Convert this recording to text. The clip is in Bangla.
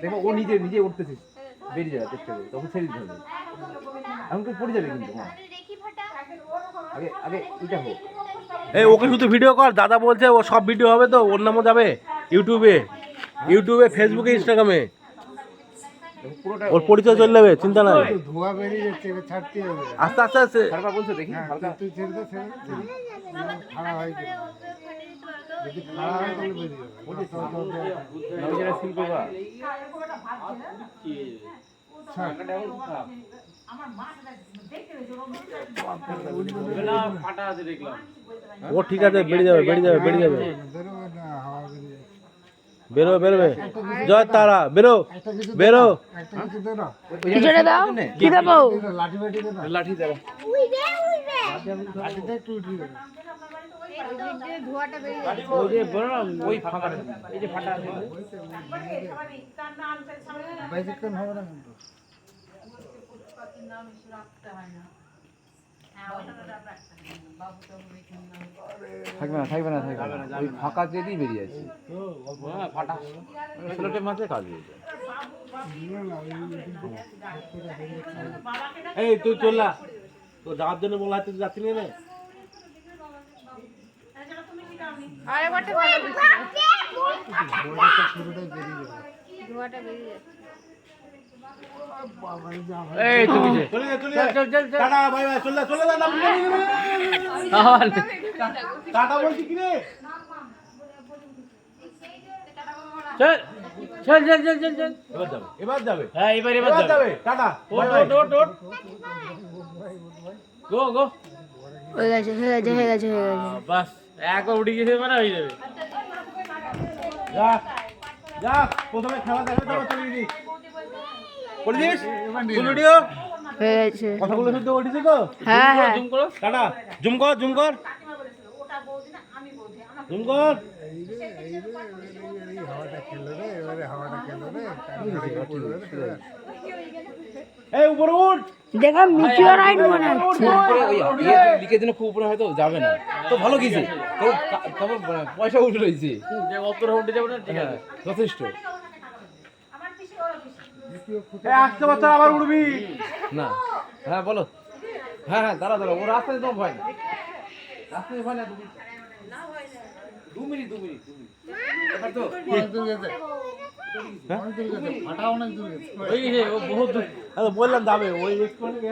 দেখো ও নিজে নিজে উঠতেছে, বেরিয়ে যাওয়ার চেষ্টা করবে, তখন ছেড়ে দিতে হবে। এখন তো পড়ে যাবে কিন্তু আগে আগে এটা হোক। এই ওকে শুধু ভিডিও কর, দাদা বলছে ও সব ভিডিও হবে তো, ওর নামও যাবে ইউটিউবে, ফেসবুকে, ইনস্টাগ্রামে, ওর পরিচয় চলে যাবে, চিন্তা নাই। ধোয়া বেরিয়ে যাচ্ছে, ছাড়তে হবে। আস্তে আস্তে আস্তে সারবা বলছো দেখি হালকা তুই ছেড়ে দে, খাড়া হয় কি? যদি খাড়া হয় তাহলে বেরিয়ে যাবে। নজরা সিল করবা। ও ঠিক আছে, বেরিয়ে যাবে, বেরিয়ে যাবে, বেরিয়ে যাবে, বেরোবে না, হাওয়া বেরিয়ে যাচ্ছে। বেরো, বেরোবে। জয় তারা, বেরো, বেরো। একটা কিছু দে না, পিছনে দাও, কি দেবো? লাঠি বাটি দে না, লাঠি দাও। লাঠিতে একটু উঠিয়ে দেবে। ওই যে বড় ওই ফাঁকা, এই যে ফাটা আছে বেশিক্ষণ হবে না কিন্তু। থাকবে না, থাকবে না, থাকবে না, ওই ফাঁকা যেতেই বেরিয়ে যাচ্ছে। ফাটা স্লোটের মাঝে কাজ হয়ে যায়। এই তুই চললা, তো যাওয়ার জন্য বলা তুই যাচ্ছি না। আরেকটা ভালো দিছি। ধোয়াটা পুরোটাই বেরিয়ে যাবে। ধোয়াটা বেরিয়ে যাচ্ছে। বাবা রে, যা হয়। এই তুমি যে চলে যা, চলে যা, টাটা, বাই বাই, চলে যা, চলে যা, নাম টাটা বলছি কি রে? চল চল চল চল চল চল। এবার যাবে, এবার যাবে, হ্যাঁ এবার এবার যাবে, টাটা, বাই বাই। ওট গো গো। হয়ে গেছে, হয়ে গেছে, হয়ে গেছে, হয়ে গেছে। বাস একবার উঠে গেছে মানে হয়ে যাবে। যা যা, প্রথমে খেলা দেখা, তারপর চলে গেছি। করে দিস ফুল ভিডিও, হয়ে গেছে। কথাগুলো শুনতে বলছিস তো? হ্যাঁ হ্যাঁ। জুম করো। টাটা, জুম কর, জুম কর, জুম কর। এই হাওয়াটা খেলো রে, এবারে হাওয়াটা খেলো রে, কান পড়বে রে। এই উপরে উঠ। দেখো মিটিওরাইট মনে হচ্ছে। উপরে ওই লিখে দিন, খুব উপরে হয়তো যাবে না তো ভালো কিছু তো, তবে পয়সা উঠে রয়েছে যে অপরে উঠে যাবে না, ঠিক আছে যথেষ্ট। এই আসতে বছর আবার উঠবি না হ্যাঁ বলো, হ্যাঁ হ্যাঁ দাঁড়া দাঁড়া, ও রাস্তায় তোমার ভয় না, রাস্তায় ভয় না, 2 মিনিট 2 মিনিট এবার তো অনেক দূর গেছে, অনেক দূর গেছে, ফাটা অনেক দূর গেছে। ওই ও বহুত দূর। বললাম যাবে ওই